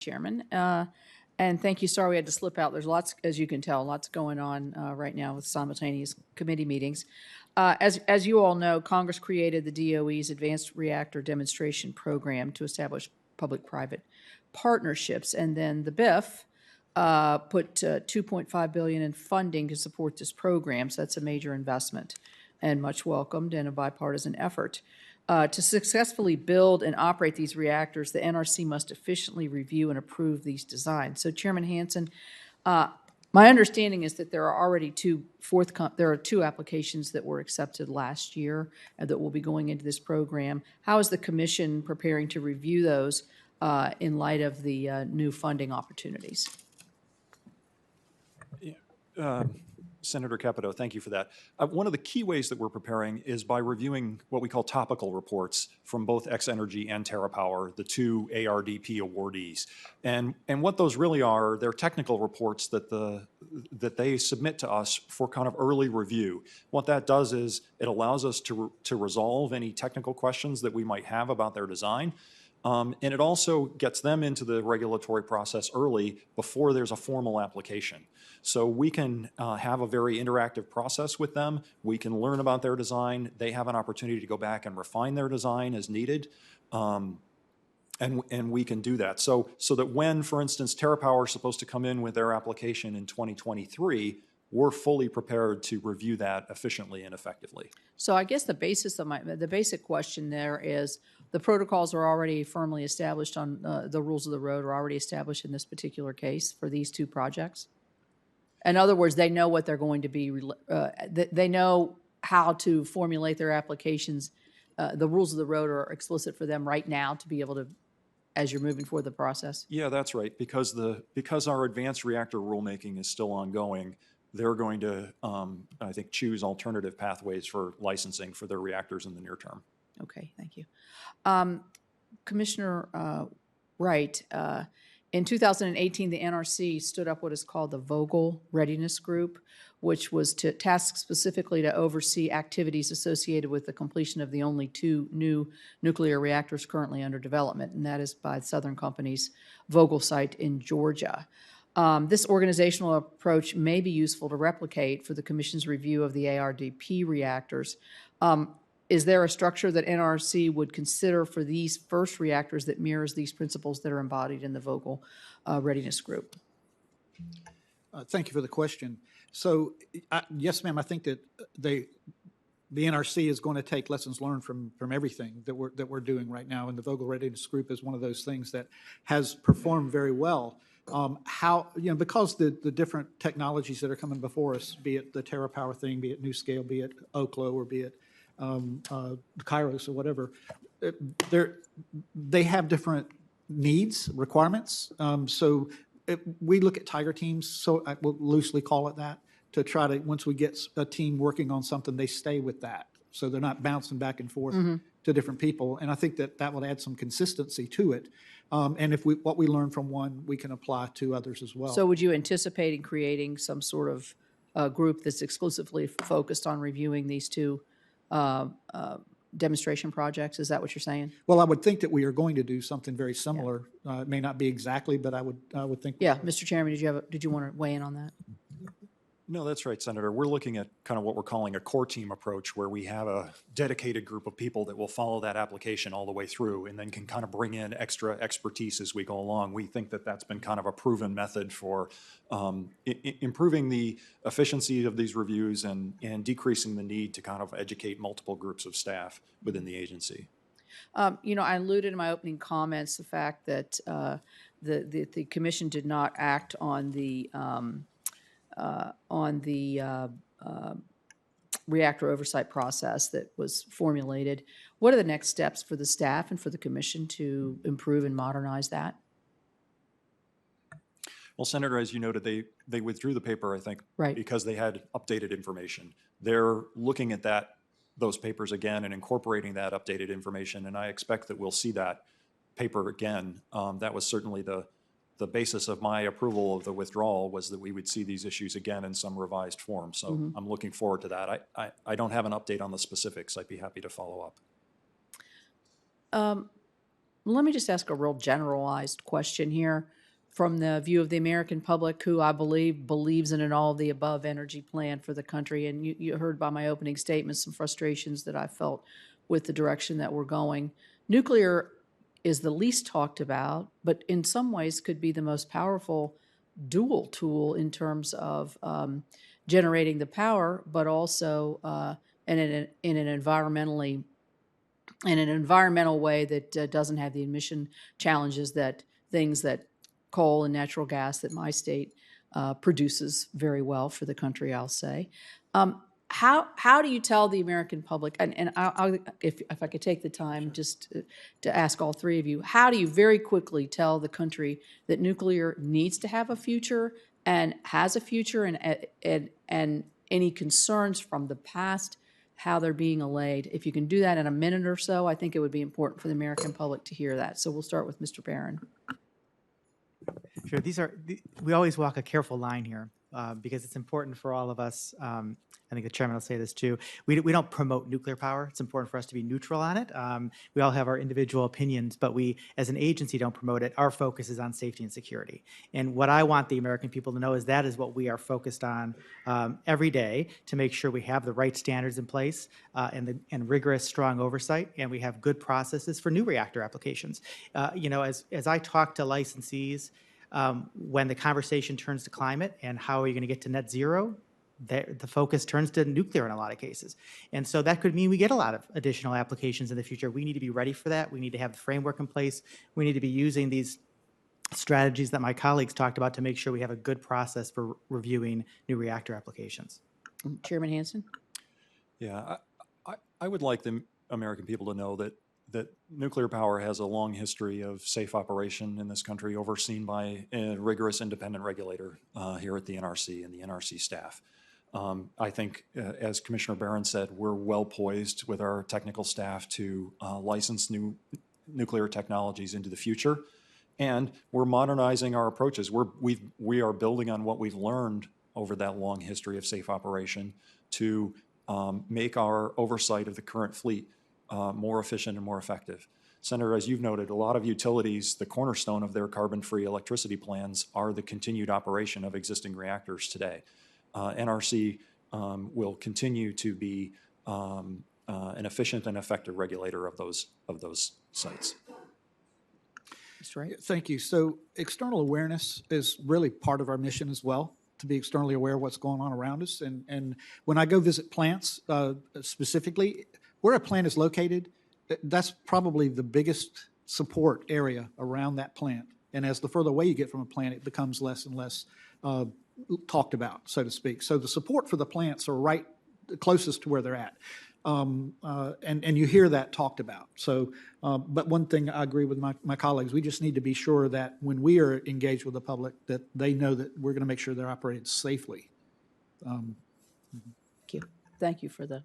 Chairman. And thank you. Sorry we had to slip out. There's lots, as you can tell, lots going on right now with simultaneous committee meetings. As you all know, Congress created the DOE's Advanced Reactor Demonstration Program to establish public-private partnerships, and then the BIF put $2.5 billion in funding to support this program. So that's a major investment and much welcomed and a bipartisan effort. To successfully build and operate these reactors, the NRC must efficiently review and approve these designs. So, Chairman Hanson, my understanding is that there are already two applications that were accepted last year that will be going into this program. How is the Commission preparing to review those in light of the new funding opportunities? Senator Capito, thank you for that. One of the key ways that we're preparing is by reviewing what we call topical reports from both X-Energy and TerraPower, the two ARDP awardees. And what those really are, they're technical reports that they submit to us for kind of early review. What that does is it allows us to resolve any technical questions that we might have about their design. And it also gets them into the regulatory process early before there's a formal application. So we can have a very interactive process with them. We can learn about their design. They have an opportunity to go back and refine their design as needed. And we can do that. So that when, for instance, TerraPower is supposed to come in with their application in 2023, we're fully prepared to review that efficiently and effectively. So I guess the basic question there is the protocols are already firmly established on the rules of the road are already established in this particular case for these two projects. In other words, they know what they're going to be. They know how to formulate their applications. The rules of the road are explicit for them right now to be able to, as you're moving forward the process. Yeah, that's right. Because our advanced reactor rulemaking is still ongoing, they're going to, I think, choose alternative pathways for licensing for their reactors in the near term. Okay, thank you. Commissioner Wright, in 2018, the NRC stood up what is called the Vogel Readiness Group, which was tasked specifically to oversee activities associated with the completion of the only two new nuclear reactors currently under development, and that is by Southern Company's Vogel site in Georgia. This organizational approach may be useful to replicate for the Commission's review of the ARDP reactors. Is there a structure that NRC would consider for these first reactors that mirrors these principles that are embodied in the Vogel Readiness Group? Thank you for the question. So, yes, ma'am, I think that the NRC is going to take lessons learned from everything that we're doing right now, and the Vogel Readiness Group is one of those things that has performed very well. Because the different technologies that are coming before us, be it the TerraPower thing, be it NuScale, be it Oklo, or be it Kairos or whatever, they have different needs, requirements. We look at tiger teams, so I will loosely call it that, to try to, once we get a team working on something, they stay with that. So they're not bouncing back and forth to different people. And I think that would add some consistency to it. And if what we learn from one, we can apply to others as well. So would you anticipate in creating some sort of group that's exclusively focused on reviewing these two demonstration projects? Is that what you're saying? Well, I would think that we are going to do something very similar. It may not be exactly, but I would think. Yeah, Mr. Chairman, did you want to weigh in on that? No, that's right, Senator. We're looking at kind of what we're calling a core team approach, where we have a dedicated group of people that will follow that application all the way through and then can kind of bring in extra expertise as we go along. We think that that's been kind of a proven method for improving the efficiency of these reviews and decreasing the need to kind of educate multiple groups of staff within the agency. I alluded in my opening comments the fact that the Commission did not act on the reactor oversight process that was formulated. What are the next steps for the staff and for the Commission to improve and modernize that? Well, Senator, as you noted, they withdrew the paper, I think, right, because they had updated information. They're looking at those papers again and incorporating that updated information, and I expect that we'll see that paper again. That was certainly the basis of my approval of the withdrawal, was that we would see these issues again in some revised form. So I'm looking forward to that. I don't have an update on the specifics. I'd be happy to follow up. Let me just ask a real generalized question here from the view of the American public who I believe believes in an all of the above energy plan for the country. And you heard by my opening statement some frustrations that I felt with the direction that we're going. Nuclear is the least talked about, but in some ways could be the most powerful dual tool in terms of generating the power, but also in an environmental way that doesn't have the emission challenges that things that coal and natural gas that my state produces very well for the country, I'll say. How do you tell the American public, and if I could take the time just to ask all three of you, how do you very quickly tell the country that nuclear needs to have a future and has a future, and any concerns from the past, how they're being allayed? If you can do that in a minute or so, I think it would be important for the American public to hear that. So we'll start with Mr. Baran. Sure. We always walk a careful line here because it's important for all of us. I think the chairman will say this too. We don't promote nuclear power. It's important for us to be neutral on it. We all have our individual opinions, but we, as an agency, don't promote it. Our focus is on safety and security. And what I want the American people to know is that is what we are focused on every day to make sure we have the right standards in place and rigorous, strong oversight, and we have good processes for new reactor applications. As I talk to licensees, when the conversation turns to climate and how are you going to get to net zero, the focus turns to nuclear in a lot of cases. And so that could mean we get a lot of additional applications in the future. We need to be ready for that. We need to have the framework in place. We need to be using these strategies that my colleagues talked about to make sure we have a good process for reviewing new reactor applications. Chairman Hanson? Yeah, I would like the American people to know that nuclear power has a long history of safe operation in this country, overseen by a rigorous independent regulator here at the NRC and the NRC staff. I think, as Commissioner Baran said, we're well poised with our technical staff to license new nuclear technologies into the future, and we're modernizing our approaches. We are building on what we've learned over that long history of safe operation to make our oversight of the current fleet more efficient and more effective. Senator, as you've noted, a lot of utilities, the cornerstone of their carbon-free electricity plans are the continued operation of existing reactors today. NRC will continue to be an efficient and effective regulator of those sites. Mr. Wright? Thank you. So external awareness is really part of our mission as well, to be externally aware of what's going on around us. And when I go visit plants, specifically, where a plant is located, that's probably the biggest support area around that plant. And as the further away you get from a plant, it becomes less and less talked about, so to speak. So the support for the plants are right closest to where they're at. And you hear that talked about. So, but one thing I agree with my colleagues, we just need to be sure that when we are engaged with the public, that they know that we're going to make sure they're operated safely. Thank you for the